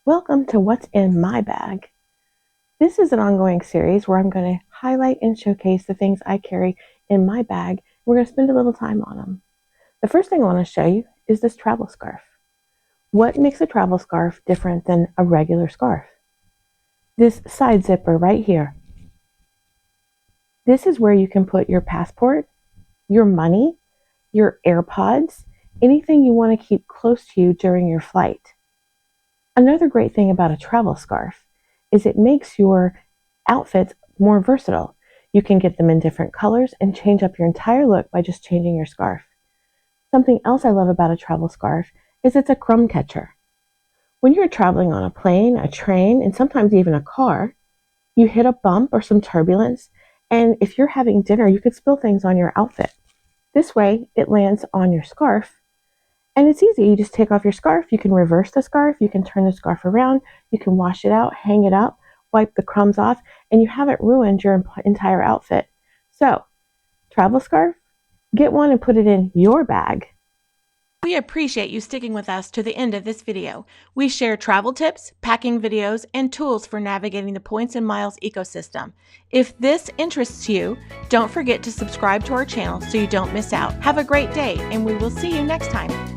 Welcome to What's in My Bag. This is an ongoing series where I'm going to highlight and showcase the things I carry in my bag. We're going to spend a little time on them. The first thing I want to show you is this travel scarf. What makes a travel scarf different than a regular scarf? This side zipper right here. This is where you can put your passport, your money, your AirPods, anything you want to keep close to you during your flight. Another great thing about a travel scarf is it makes your outfits more versatile. You can get them in different colors and change up your entire look by just changing your scarf. Something else I love about a travel scarf is it's a crumb catcher. When you're traveling on a plane, a train, and sometimes even a car, you hit a bump or some turbulence, and if you're having dinner, you could spill things on your outfit. This way, it lands on your scarf. And it's easy. You just take off your scarf. You can reverse the scarf. You can turn the scarf around. You can wash it out, hang it up, wipe the crumbs off, and you haven't ruined your entire outfit. So, travel scarf, get one and put it in your bag. We appreciate you sticking with us to the end of this video. We share travel tips, packing videos, and tools for navigating the points and miles ecosystem. If this interests you, don't forget to subscribe to our channel so you don't miss out. Have a great day, and we will see you next time.